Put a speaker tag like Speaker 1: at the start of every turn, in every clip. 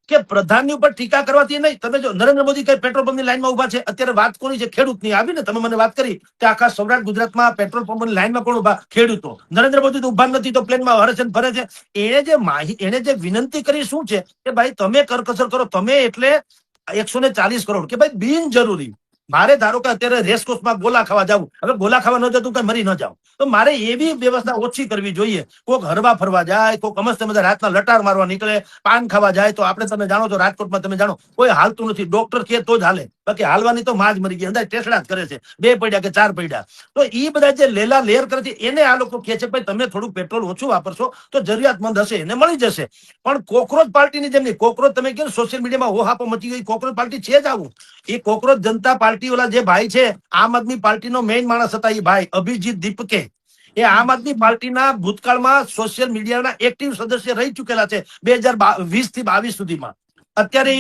Speaker 1: કે પ્રધાનની ઉપર ટીકા કરવાથી નહીં. તમે જો નરેન્દ્ર મોદી કઈ પેટ્રોલ પંપની લાઈનમાં ઉભા છે, અત્યારે વાત કોની છે? ખેડૂતની આવી ને. તમે મને વાત કરી કે આખા સૌરાષ્ટ્ર ગુજરાતમાં પેટ્રોલ પંપની લાઈનમાં કોણ ઉભા? ખેડૂતો. નરેન્દ્ર મોદી તો ઉભા નથી, તો પ્લેનમાં હરે છે ને ફરે છે. એને જે વિનંતી કરી શું છે કે ભાઈ તમે કરકસર કરો. તમે એટલે 140 કરોડ કે ભાઈ બિનજરૂરી. મારે ધારો કે અત્યારે રેસકોર્સમાં ગોલા ખાવા જવું, હવે ગોલા ખાવા ન જતું કઈ મરી ન જાવ, તો મારે એવી વ્યવસ્થા ઓછી કરવી જોઈએ. કોઈક હરવા ફરવા જાય, કોઈક અમસ્ત મજા રાતના લટાર મારવા નીકળે, પાન ખાવા જાય, તો આપણે તમે જાણો છો રાજકોટમાં તમે જાણો કોઈ હાલતું નથી. ડોક્ટર કહે તો જ હાલે, બાકી હાલવાની તો માં જ મરી ગઈ. અંદર ટેસડા જ કરે છે, 2 પડ્યા કે 4 પડ્યા. તો એ બધા જે લેલા લેર કરે છે એને આ લોકો કહે છે ભાઈ તમે થોડું પેટ્રોલ ઓછું વાપરશો તો જરૂરિયાતમંદ હશે એને મળી જશે. પણ કોકરોચ પાર્ટીની જેમ નહીં. કોકરોચ તમે કહો સોશિયલ મીડિયામાં હોહાપો મચી ગઈ, કોકરોચ પાર્ટી છે જ આવું. એ કોકરોચ જનતા પાર્ટી વાળા જે ભાઈ છે, આમ આદમી પાર્ટીનો મેઇન માણસ હતા એ ભાઈ અભિજીત દીપકે, એ આમ આદમી પાર્ટીના ભૂતકાળમાં સોશિયલ મીડિયાના એક્ટિવ સદસ્ય રહી ચુકેલા છે 2020 થી 22 સુધીમાં. અત્યારે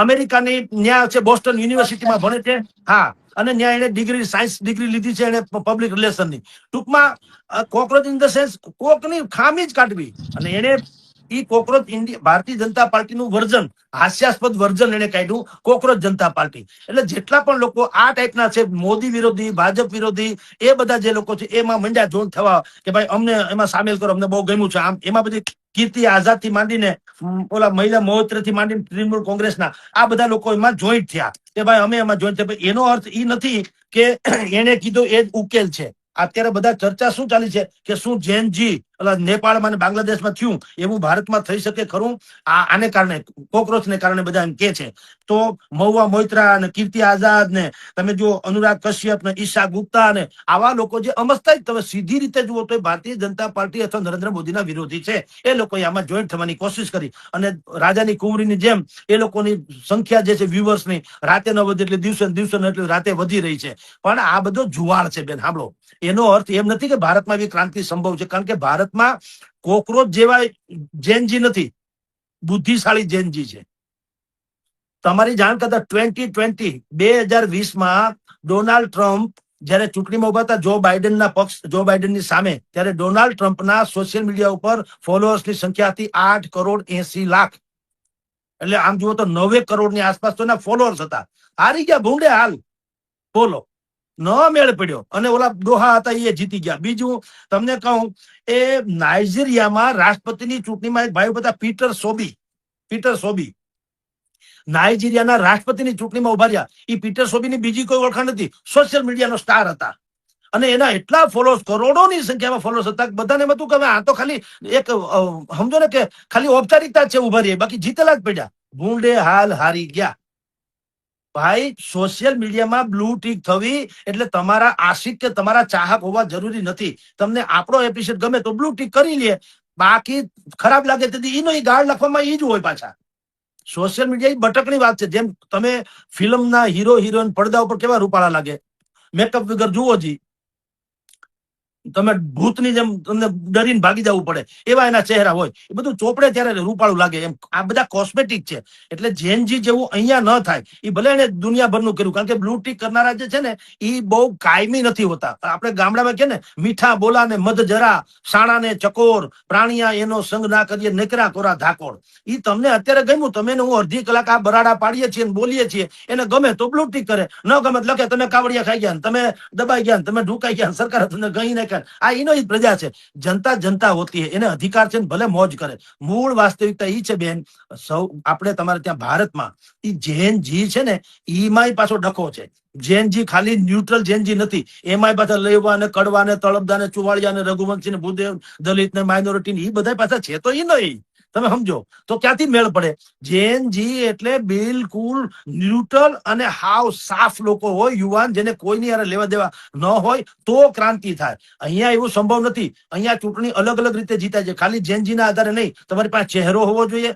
Speaker 1: અમેરિકાની ન્યા છે, બોસ્ટન યુનિવર્સિટીમાં ભણે છે. હા, અને ન્યા એને ડિગ્રી, સાયન્સ ડિગ્રી લીધી છે એને પબ્લિક રિલેશનની. ટૂંકમાં કોકરોચ ઇન ધ સેન્સ કોકની ખામી જ કાઢવી. અને એને ઈ કોકરોચ ભારતીય જનતા પાર્ટીનું વર્ઝન, હાસ્યાસ્પદ વર્ઝન એને કાઢ્યું, કોકરોચ જનતા પાર્ટી. એટલે જેટલા પણ લોકો આ ટાઈપના છે, મોદી વિરોધી, ભાજપ વિરોધી, એ બધા જે લોકો છે એમાં મંડ્યા જોઈન્ટ થવા કે ભાઈ અમને એમાં સામેલ કરો, અમને બહુ ગમ્યું છે. આમ એમાં બધી કીર્તિ આઝાદ થી માંડીને ઓલા મહિલા મહોત્સવ થી માંડીને તૃણમૂલ કોંગ્રેસના આ બધા લોકો એમાં જોઈન્ટ થયા કે ભાઈ અમે એમાં જોઈન્ટ થયા. એનો અર્થ એ નથી કે એને કીધું એ જ ઉકેલ છે. અત્યારે બધા ચર્ચા શું ચાલી છે કે શું જેનજી નેપાળમાં અને બાંગ્લાદેશમાં થયું એવું ભારતમાં થઈ શકે ખરું? આને કારણે, કોકરોચને કારણે બધા એમ કે છે. તો મહુવા મોઇત્રા અને કીર્તિ આઝાદ ને તમે જુઓ, અનુરાગ કશ્યપ ને ઈશા ગુપ્તા ને આવા લોકો જે અમસ્તા જ તમે સીધી રીતે જુઓ તો ભારતીય જનતા પાર્ટી અથવા નરેન્દ્ર મોદીના વિરોધી છે. એ લોકોએ આમાં જોઈન્ટ થવાની કોશિશ કરી અને રાજાની કુંવરીની જેમ એ લોકોની સંખ્યા જે છે વ્યુઅર્સની રાતે ન વધી એટલે દિવસે એટલે રાતે વધી રહી છે. પણ આ બધો જુવાળ છે બેન. સાંભળો, એનો અર્થ એમ નથી કે ભારતમાં એવી ક્રાંતિ સંભવ છે, કારણ કે ભારતમાં કોકરોચ જેવા જેનજી નથી, બુદ્ધિશાળી જેનજી છે. તમારી જાણ કરતા 2020માં ડોનાલ્ડ ટ્રમ્પ જયારે ચૂંટણીમાં ઉભા હતા જો બાઇડનના પક્ષ, જો બાઇડનની સામે, ત્યારે ડોનાલ્ડ ટ્રમ્પના સોશિયલ મીડિયા ઉપર ફોલોઅર્સની સંખ્યા હતી 8,80,00,000. એટલે આમ જુઓ તો 9 કરોડની આસપાસ તો એના ફોલોઅર્સ હતા. હારી ગયા ભૂંડે હાલ, બોલો, ન મેળ પડ્યો. અને ઓલા ડોહા હતા એ જીતી ગયા. બીજું તમને કહું, એ નાઇજીરિયામાં રાષ્ટ્રપતિની ચૂંટણીમાં એક ભાઈ હતા પીટર સોબી નાઇજીરિયાના રાષ્ટ્રપતિની ચૂંટણીમાં ઉભા રહ્યા. એ પીટર સોબીની બીજી કોઈ ઓળખાણ નથી, સોશિયલ મીડિયાનો સ્ટાર હતા. અને એના એટલા ફોલોઅર્સ, કરોડોની સંખ્યામાં ફોલોઅર્સ હતા. બધાને એમ હતું કે આ તો ખાલી એક સમજો ને કે ખાલી ઔપચારિકતા છે, ઉભા રહી, બાકી જીતેલા જ પડ્યા. ભૂંડે હાલ હારી ગયા. ભાઈ, સોશિયલ મીડિયામાં બ્લુ ટીક થવી એટલે તમારા આશિક કે તમારા ચાહક હોવા જરૂરી નથી. તમને આપણો એપિસોડ ગમે તો બ્લુ ટીક કરી લે, બાકી ખરાબ લાગે તો એનો ગાળ લખવામાં એ જ હોય. પાછા સોશિયલ મીડિયા બટકની વાત છે. જેમ તમે ફિલ્મના હીરો હિરોઈન પડદા ઉપર કેવા રૂપાળા લાગે, મેકઅપ વગર જુઓ જી, તમે ભૂતની જેમ તમને ડરીને ભાગી જવું પડે એવા એના ચહેરા હોય. એ બધું ચોપડે ત્યારે રૂપાળું લાગે. એમ આ બધા કોસ્મેટિક છે. એટલે જેનજી જેવું અહીંયા ન થાય. એ ભલે એને દુનિયાભરનું કર્યું, કારણ કે બ્લુ ટીક કરનારા જે છે ને એ બહુ કાયમી નથી હોતા. આપણે ગામડામાં કે ને મીઠા બોલા ને મધ જરા, સાણા ને ચકોર, પ્રાણિયા એનો સંગ ના કરીએ નીકરા કોરા ધાકોડ. એ તમને અત્યારે ગમ્યું, તમે હું અડધી કલાક આ બરાડા પાડીએ છીએ ને બોલીએ છીએ, એને ગમે તો બ્લુ ટીક કરે, ન ગમે લખે તમે કાવડિયા ખાઈ ગયા, તમે દબાઈ ગયા, તમે ઢુકાઈ ગયા, સરકાર તમને ગઈ નાખ્યા. આ એનો જ પ્રજા છે. જનતા હોતી એને અધિકાર છે, ભલે મોજ કરે. મૂળ વાસ્તવિકતા ઈ છે બેન, સૌ આપણે તમારે ત્યાં ભારતમાં ઈ જેનજી છે ને ઈમાંય પાછો ડખો છે. જેનજી ખાલી ન્યુટ્રલ જેનજી નથી, એમાંય પાછા લેવા ને કડવા ને તળપદા ને ચુવાડિયા ને રઘુવંશી ને ભૂદેવ, દલિત ને માઇનોરિટી ને એ બધા પાછા છે. તો ઈ નહીં, તમે સમજો તો ક્યાંથી મેળ પડે? જેનજી એટલે બિલકુલ ન્યુટ્રલ અને હાવ સાફ લોકો હોય, યુવાન, જેને કોઈની યાર લેવા દેવા ન હોય તો ક્રાંતિ થાય. અહીંયા એવું સંભવ નથી. અહીંયા ચૂંટણી અલગ અલગ રીતે જીતાય છે, ખાલી જેનજીના આધારે નહીં. તમારી પાસે ચહેરો હોવો જોઈએ,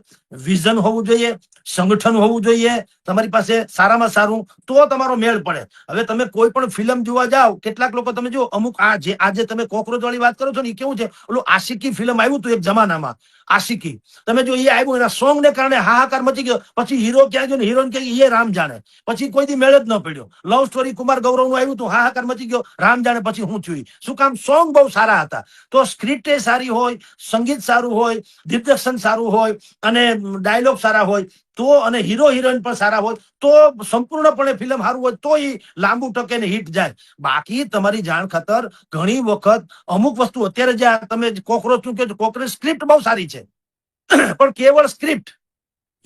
Speaker 1: વિઝન હોવું જોઈએ, સંગઠન હોવું જોઈએ, તમારી પાસે સારામાં સારું, તો તમારો મેળ પડે. હવે તમે કોઈ પણ ફિલ્મ જોવા જાઓ, કેટલાક લોકો તમે જો અમુક આજે તમે કોકરોચ વાળી વાત કરો છો ને, એ કેવું છે, ઓલું આશિકી ફિલ્મ આવ્યું હતું એક જમાનામાં, આશિકી. તમે જો એ આવ્યું એના સોંગ ને કારણે હાહાકાર મચી ગયો, પછી હીરો ક્યાં ગયો ને હિરોઈન કે એ રામ જાણે, પછી કોઈ દી મેળ જ ન પડ્યો. લવ સ્ટોરી કુમાર ગૌરવ નું આવ્યું તો હાહાકાર મચી ગયો, રામ જાણે પછી હું થયું. શું કામ? સોંગ બહુ સારા હતા. તો સ્ક્રિપ્ટ એ સારી હોય, સંગીત સારું હોય, દિગ્દર્શન સારું હોય અને ડાયલોગ સારા હોય તો, અને હીરો હિરોઈન પણ સારા હોય તો સંપૂર્ણપણે ફિલ્મ સારું હોય તો એ લાંબુ ટકે ને હિટ જાય. બાકી તમારી જાણ ખાતર ઘણી વખત અમુક વસ્તુ અત્યારે જે તમે કોકરોચ નું કે કોકરોચ સ્ક્રિપ્ટ બહુ સારી છે પણ કેવળ સ્ક્રિપ્ટ,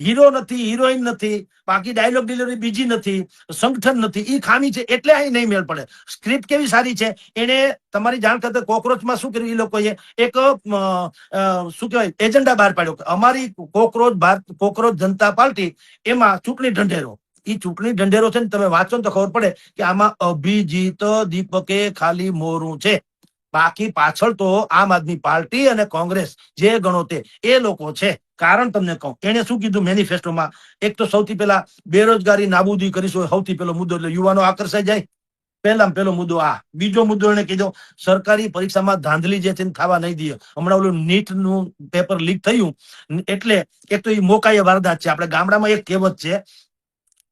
Speaker 1: હીરો નથી, હિરોઈન નથી, બાકી ડાયલોગ ડિલિવરી બીજી નથી, સંગઠન નથી, એ ખામી છે એટલે અહીં નહીં મેળ પડે. સ્ક્રિપ્ટ કેવી સારી છે એને તમારી જાણ ખાતર કોકરોચમાં શું કર્યું, એ લોકોએ એક શું કહેવાય એજન્ડા બહાર પાડ્યો કે અમારી કોકરોચ જનતા પાર્ટી એમાં ચૂંટણી ઢંઢેરો, એ ચૂંટણી ઢંઢેરો છે ને તમે વાંચો ને તો ખબર પડે કે આમાં અભિજીત દીપકે ખાલી મોરું છે, બાકી પાછળ તો આમ આદમી પાર્ટી અને કોંગ્રેસ જે ગણો તે એ લોકો છે. કારણ તમને કહું, એને શું કીધું મેનિફેસ્ટોમાં, એક તો સૌથી પહેલા બેરોજગારી નાબૂદી કરીશું, સૌથી પહેલો મુદ્દો, એટલે યુવાનો આકર્ષાઈ જાય. પહેલો મુદ્દો આ. બીજો મુદ્દો એને કીધો સરકારી પરીક્ષામાં ધાંધલી જે છે થવા નહીં દે. હમણાં ઓલું નીટ નું પેપર લીક થયું એટલે એક તો એ મોકાએ વારદાત છે. આપણે ગામડામાં એક કહેવત છે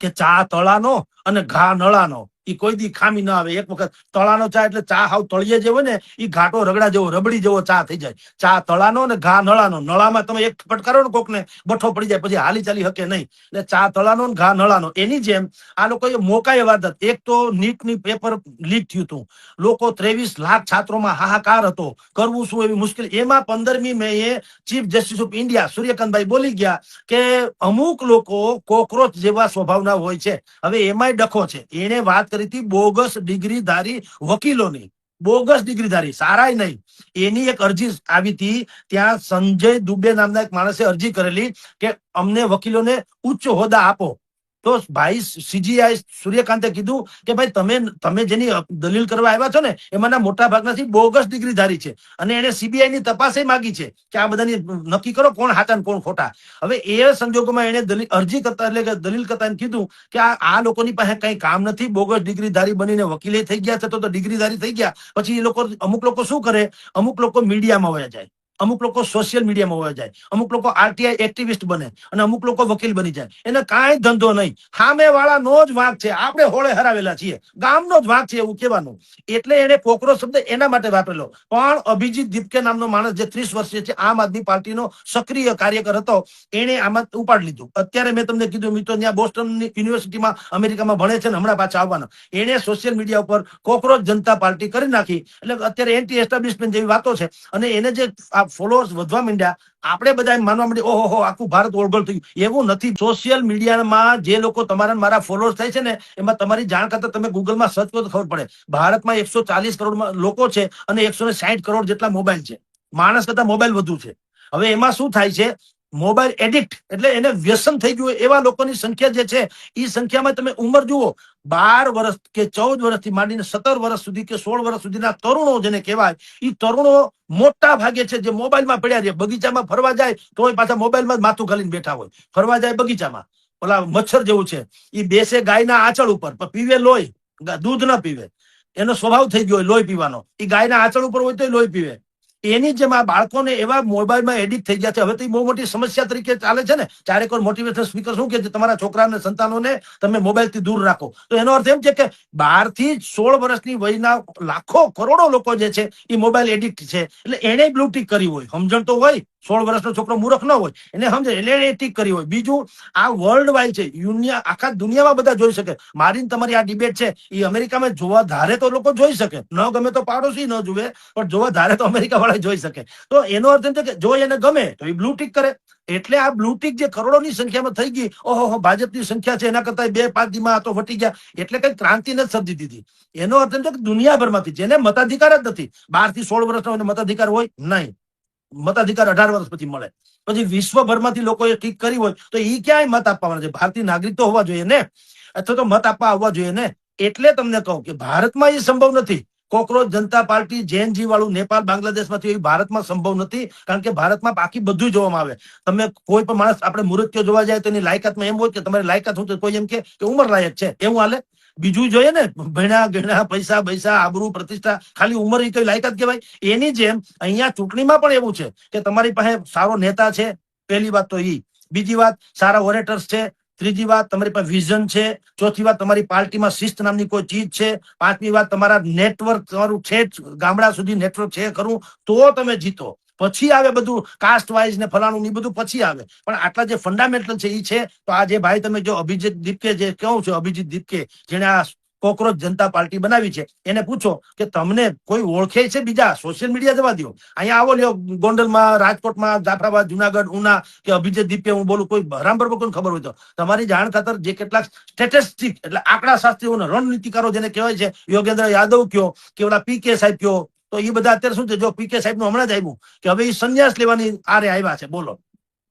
Speaker 1: કે ચા તળાનો અને ઘા નળાનો, એ કોઈ દી ખામી ના આવે. એક વખત તળાનો ચા એટલે ચા હાવ તળિયે જેવો ને એ ઘાટો રગડા જેવો રબડી જેવો ચા થઈ જાય. ચા તળાનો અને ઘા નળાનો. નળામાં તમે એક ફટકારો ને કોકને બઠો પડી જાય પછી હાલી ચાલી શકે નહીં. એટલે ચા તળાનો ઘા નળાનો. એની જેમ આ લોકોએ મોકાએ વારદાત. એક તો નીટની પેપર લીક થયું હતું, લોકો 23 લાખ છાત્રોમાં હાહાકાર હતો, કરવું શું એવી મુશ્કેલી. એમાં 15મી મેએ ચીફ જસ્ટિસ ઓફ ઇન્ડિયા સૂર્યકાંતભાઈ બોલી ગયા કે અમુક લોકો કોકરોચ જેવા સ્વભાવના હોય છે. હવે એમાંય ડખો છે. એને વાત કરી હતી બોગસ ડિગ્રીધારી વકીલોની, બોગસ ડિગ્રીધારી, સારાય નહીં. એની એક અરજી આવી હતી ત્યાં, સંજય દુબે નામના એક માણસે અરજી કરેલી કે અમને વકીલોને ઉચ્ચ હોદ્દા આપો. તો ભાઈ સીજીઆઈ સૂર્યકાંતે કીધું કે ભાઈ તમે જેની દલીલ કરવા આવ્યા છો ને એમાંના મોટા ભાગના બોગસ ડિગ્રીધારી છે અને એને સીબીઆઈ ની તપાસે માંગી છે કે આ બધાની નક્કી કરો કોણ હાચા ને કોણ ખોટા. હવે એ સંજોગોમાં એને અરજી કરતા એટલે કે દલીલ કરતા કીધું કે આ લોકોની પાસે કઈ કામ નથી, બોગસ ડિગ્રીધારી બનીને વકીલે થઈ ગયા છે તો ડિગ્રીધારી થઈ ગયા. પછી એ લોકો, અમુક લોકો શું કરે, અમુક લોકો મીડિયામાં વયા જાય, અમુક લોકો સોશિયલ મીડિયામાં વયા જાય, અમુક લોકો આરટીઆઈ એક્ટિવિસ્ટ બને અને અમુક લોકો વકીલ બની જાય. એને કાંઈ ધંધો નહીં, સામે વાળા નો જ વાંક છે, આપણે હોળે હરાવેલા છીએ, ગામનો જ વાંક છે એવું કહેવાનું. એટલે એને કોકરોચ શબ્દ એના માટે વાપરેલો. પણ અભિજીત દીપકે નામનો માણસ જે 30 વર્ષીય છે, આમ આદમી પાર્ટીનો સક્રિય કાર્યકર હતો, એને આમાં ઉપાડી લીધું. અત્યારે મેં તમને કીધું મિત્રો ત્યાં બોસ્ટન યુનિવર્સિટીમાં અમેરિકામાં ભણે છે ને હમણાં પાછા આવવાના. એને સોશિયલ મીડિયા ઉપર કોકરોચ જનતા પાર્ટી કરી નાખી. એટલે અત્યારે એન્ટી એસ્ટાબ્લિશમેન્ટ જેવી વાતો છે અને એને જે ફોલોઅર્સ વધવા માંડ્યા, આપણે બધા માનવા માંડી ઓહો આખું ભારત ઓળગોળ થયું. એવું નથી. સોશિયલ મીડિયામાં જે લોકો તમારા મારા ફોલોઅર્સ થાય છે ને એમાં તમારી જાણ કરતા તમે ગૂગલમાં સર્ચ કરો તો ખબર પડે. ભારતમાં 140 કરોડ લોકો છે અને 160 કરોડ જેટલા મોબાઈલ છે. માણસ કરતા મોબાઈલ વધુ છે. હવે એમાં શું થાય છે, મોબાઈલ એડિક્ટ એટલે એને વ્યસન થઈ ગયું એવા લોકોની સંખ્યા જે છે એ સંખ્યામાં તમે ઉંમર જુઓ, 12 વર્ષ કે 14 વર્ષથી માંડીને 17 વર્ષ સુધી કે 16 વર્ષ સુધીના તરુણો જેને કહેવાય, એ તરુણો મોટા ભાગે છે જે મોબાઈલમાં પડ્યા છે. બગીચામાં ફરવા જાય તો પાછા મોબાઈલમાં જ માથું ઘાલીને બેઠા હોય. ફરવા જાય બગીચામાં, ઓલા મચ્છર જેવું છે, એ બેસે ગાયના આંચળ ઉપર, પીવે લોહી, દૂધ ના પીવે, એનો સ્વભાવ થઈ ગયો લોહી પીવાનો. એ ગાયના આંચળ ઉપર હોય તો લોહી પીવે. એની જેમ આ બાળકોને એવા મોબાઈલમાં એડિક્ટ થઈ ગયા છે. હવે તો બહુ મોટી સમસ્યા તરીકે ચાલે છે ને. ચારેક મોટિવેશન સ્પીકર શું કે તમારા છોકરાને સંતાનોને તમે મોબાઈલ થી દૂર રાખો. તો એનો અર્થ એમ છે કે 12 થી 16 વર્ષની વયના લાખો કરોડો લોકો જે છે એ મોબાઈલ એડિક્ટ છે. એટલે એને બ્લુ ટિક કરી હોય, સમજણ તો હોય, 16 વર્ષનો છોકરો મૂર્ખ ન હોય, એને સમજે એટલે એને ટિક કરી હોય. બીજું, આ વર્લ્ડ વાઇડ છે, આખા દુનિયામાં બધા જોઈ શકે. મારી તમારી આ ડિબેટ છે એ અમેરિકામાં જોવા ધારે તો લોકો જોઈ શકે, ન ગમે તો પાડોશી ન જુએ, પણ જોવા ધારે તો અમેરિકા વાળા જોઈ શકે. તો એનો અર્થ એમ છે કે જો એને ગમે તો એ બ્લુ ટિક કરે. એટલે આ બ્લુ ટિક જે કરોડોની સંખ્યામાં થઈ ગઈ, ઓહો ભાજપની સંખ્યા છે એના કરતા 2-5 દીમાં તો વટી ગયા, એટલે કઈ ક્રાંતિ નથી સર્જી દીધી. એનો અર્થ એમ છે કે દુનિયાભરમાંથી જેને મતાધિકાર જ નથી, 12 થી 16 વર્ષનો મતાધિકાર હોય નહીં, મતાધિકાર 18 વર્ષ પછી મળે. પછી વિશ્વભરમાંથી લોકોએ ઠીક કરી હોય તો એ ક્યાંય મત આપવાના છે? ભારતીય નાગરિક તો હોવા જોઈએ ને, અથવા તો મત આપવા આવવા જોઈએ ને. એટલે તમને કહું કે ભારતમાં એ સંભવ નથી. કોકરોચ જનતા પાર્ટી જેએનજી વાળું નેપાળ બાંગ્લાદેશમાંથી એ ભારતમાં સંભવ નથી. કારણ કે ભારતમાં બાકી બધું જોવામાં આવે. તમે કોઈ પણ માણસ, આપણે મૂર્તિઓ જોવા જાય તો એની લાયકાતમાં એમ હોય કે તમારી લાયકાત શું છે, કોઈ એમ કે ઉંમર લાયક છે એવું હાલે. બીજું જોઈએ ને, ભણ્યા ગણ્યા, પૈસા પૈસા, આબરૂ, પ્રતિષ્ઠા, ખાલી ઉંમર એ કઈ લાયકાત કહેવાય? એની જેમ અહીંયા ચૂંટણીમાં પણ એવું છે કે તમારી પાસે સારો નેતા છે, પહેલી વાત તો ઈ. બીજી વાત, સારા ઓરેટર્સ છે. ત્રીજી વાત, તમારી પાસે વિઝન છે. ચોથી વાત, તમારી પાર્ટીમાં શિસ્ત નામની કોઈ ચીજ છે. પાંચમી વાત, તમારા નેટવર્ક તમારું છે ગામડા સુધી નેટવર્ક છે ખરું, તો તમે જીતો. પછી આવે બધું કાસ્ટ વાઇઝ ને ફલાણું ની બધું પછી આવે, પણ આટલા જે ફંડામેન્ટલ છે એ છે. તો આ જે ભાઈ તમે જો અભિજીત દીપકે જે કેવું છે, અભિજીત દીપકે જેને આ કોકરોચ જનતા પાર્ટી બનાવી છે, એને પૂછો કે તમને કોઈ ઓળખે છે બીજા? સોશિયલ મીડિયા જવા દો, અહીંયા આવો લ્યો ગોંડલમાં, રાજકોટમાં, જાફરાબાદ, જુનાગઢ, ઉના કે અભિજીત દીપકે હું બોલું, કોઈ બરાબર કોઈને ખબર હોય તો તમારી જાણ ખાતર જે કેટલાક સ્ટેટિસ્ટિક એટલે આંકડા શાસ્ત્રીઓ રણનીતિકારો જેને કહેવાય છે, યોગેન્દ્ર યાદવ કયો કે ઓલા પીકે સાહેબ કયો, તો એ બધા અત્યારે શું છે, જો પીકે સાહેબ નું હમણાં જ આવ્યું કે હવે એ સંન્યાસ લેવાની આરે આવ્યા છે. બોલો,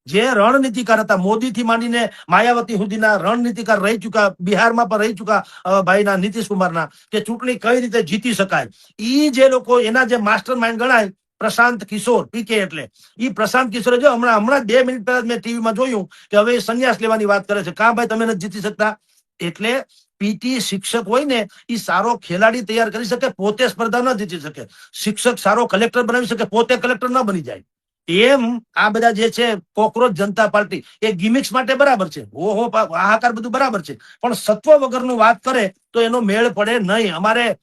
Speaker 1: જે રણનીતિકાર હતા મોદી થી માંડીને માયાવતી સુધીના રણનીતિકાર રહી ચુકા, બિહારમાં પણ રહી ચુકા ભાઈના નીતિશ કુમારના, કે ચૂંટણી કઈ રીતે જીતી શકાય, ઈ જે લોકો એના જે માસ્ટર માઇન્ડ ગણાય પ્રશાંત કિશોર, પીકે એટલે ઈ પ્રશાંત કિશોરે જો હમણાં 2 મિનિટ પહેલા મેં ટીવીમાં જોયું કે હવે સંન્યાસ લેવાની વાત કરે છે. કાં ભાઈ તમે નથી જીતી શકતા? એટલે પીટી શિક્ષક હોય ને એ સારો ખેલાડી તૈયાર કરી શકે, પોતે સ્પર્ધા ન જીતી શકે. શિક્ષક સારો કલેક્ટર બનાવી શકે, પોતે કલેક્ટર ન બની જાય. એમ આ બધા જે છે કોકરોચ જનતા પાર્ટી એ ગિમિક્સ માટે બરાબર છે, ઓહો હાહાકાર બધું બરાબર છે, પણ સત્વ વગરનું વાત કરે તો એનો મેળ પડે નહીં. અમારે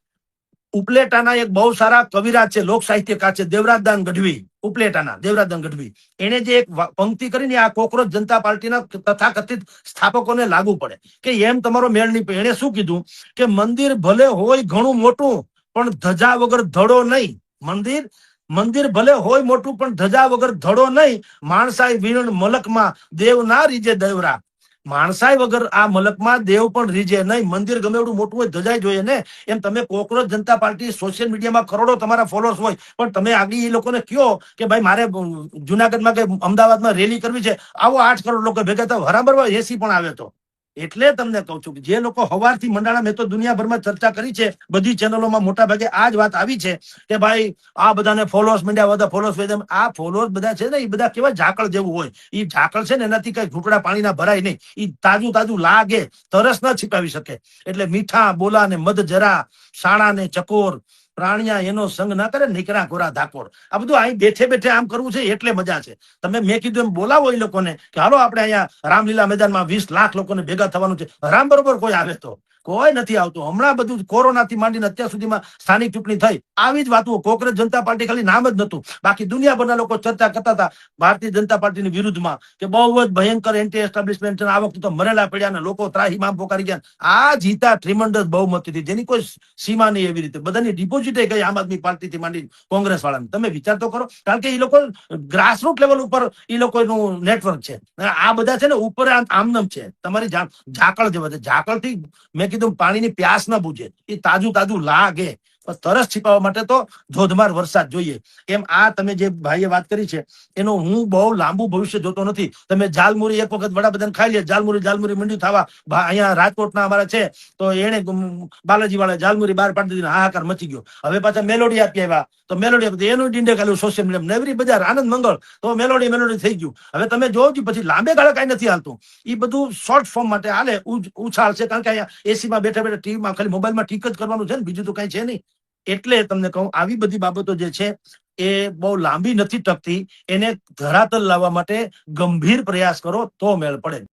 Speaker 1: ઉપલેટાના એક બહુ સારા કવિરાજ છે, લોક સાહિત્યકાર છે, દેવરાજદાન ગઢવી, ઉપલેટાના દેવરાજદાન ગઢવી, એને જે એક પંક્તિ કરીને આ કોકરોચ જનતા પાર્ટીના તથાકથિત સ્થાપકોને લાગુ પડે કે એમ તમારો મેળ નહીં પડે. એને શું કીધું કે મંદિર ભલે હોય ઘણું મોટું પણ ધજા વગર ધડો નહીં. મંદિર ભલે હોય મોટું પણ ધજા વગર ધડો નહીં. માણસાઈ વીણ મલકમાં દેવ ના રીજે દેવરા. માણસાઈ વગર આ મલકમાં દેવ પણ રીજે નહીં. મંદિર ગમે એવડું મોટું હોય, ધજાઈ જોઈએ ને. એમ તમે કોકરોચ જનતા પાર્ટી સોશિયલ મીડિયામાં કરોડો તમારા ફોલોઅર્સ હોય, પણ તમે આગળ એ લોકોને કયો કે ભાઈ મારે જુનાગઢમાં કે અમદાવાદમાં રેલી કરવી છે, આવો 8 કરોડ લોકો ભેગા થાય, બરાબર 80 પણ આવે તો. એટલે તમને કહું છું કે જે લોકો હવારથી મંડાણા, મેં તો દુનિયાભરમાં ચર્ચા કરી છે, બધી ચેનલોમાં મોટા ભાગે આ જ વાત આવી છે કે ભાઈ આ બધાને ફોલોઅર્સ મંડ્યા, બધા ફોલોઅર્સ. આ ફોલોઅર્સ બધા છે ને એ બધા કેવા ઝાકળ જેવું હોય. એ ઝાકળ છે ને એનાથી કઈ ઘૂંટડા પાણીના ભરાય નહીં. એ તાજું તાજું લાગે, તરસ ન છીપાવી શકે. એટલે મીઠા બોલા ને મધ જરા, શાણા ને ચકોર, પ્રાણિયા એનો સંગ ના કરે, નીકળા ગોરા ધાકોર. આ બધું અહીં બેઠે બેઠે આમ કરવું છે એટલે મજા છે. તમે મેં કીધું એમ બોલાવો એ લોકોને કે હાલો આપણે અહીંયા રામલીલા મેદાનમાં 20 લાખ લોકોને ભેગા થવાનું છે. રામ બરોબર કોઈ આવે તો? કોઈ નથી આવતું. હમણાં બધું કોરોનાથી માંડીને અત્યાર સુધીમાં સ્થાનિક ચૂંટણી થઈ, આવી જ વાતો. કોકરેજ જનતા પાર્ટી ખાલી નામ જ નતું, બાકી દુનિયાભરના લોકો ચર્ચા કરતા હતા ભારતીય જનતા પાર્ટીની વિરુદ્ધમાં કે બહુ જ ભયંકર એન્ટી એસ્ટાબ્લિશમેન્ટ છે, આ વખતે તો મરેલા પડ્યા ને લોકો ત્રાહીમામ પોકારી ગયા. આ જીતા ટ્રીમન્ડસ બહુમતીથી, જેની કોઈ સીમા નહીં. એવી રીતે બધાની ડિપોઝિટ ગઈ આમ આદમી પાર્ટીથી માંડી કોંગ્રેસ વાળાને. તમે વિચાર તો કરો, કારણ કે એ લોકો ગ્રાસરૂટ લેવલ ઉપર એ લોકોનું નેટવર્ક છે. આ બધા છે ને ઉપર આમનમ છે, તમારી ઝાકળ જેવા છે. ઝાકળથી મેં કીધું પાણીની પ્યાસ ના બુજે, એ તાજું તાજું લાગે. તરસ છીપાવવા માટે તો ધોધમાર વરસાદ જોઈએ. એમ આ તમે જે ભાઈએ વાત કરી છે એનો હું બહુ લાંબુ ભવિષ્ય જોતો નથી. તમે ઝાલમુરી એક વખત વડાપ્રધાન ખાઈ લે, ઝાલમુરી મંડ્યું થવા. અહીંયા રાજકોટના અમારા છે તો એને બાલાજી વાળા ઝાલમુરી બહાર પાડી દીધી, હાહાકાર મચી ગયો. હવે પાછા મેલોડી આપી આવ્યા તો મેલોડી એનું ડીંડે ખાલી સોશિયલ મીડિયા, નેવરી બજાર, આનંદ મંગળ, તો મેલોડી થઈ ગયું. હવે તમે જોજો પછી લાંબે ગાળે કઈ નથી હાલતું. એ બધું શોર્ટ ફોર્મ માટે હાલે, ઉછાળ છે. કારણ કે અહીંયા એસીમાં બેઠા બેઠા ટીવીમાં ખાલી મોબાઈલમાં ઠીક જ કરવાનું છે ને, બીજું તો કઈ છે નહીં. એટલે તમને કહું આવી બધી બાબતો જે છે એ બહુ લાંબી નથી ટકતી. એને ધરાતલ લાવવા માટે ગંભીર પ્રયાસ કરો તો મેળ પડે.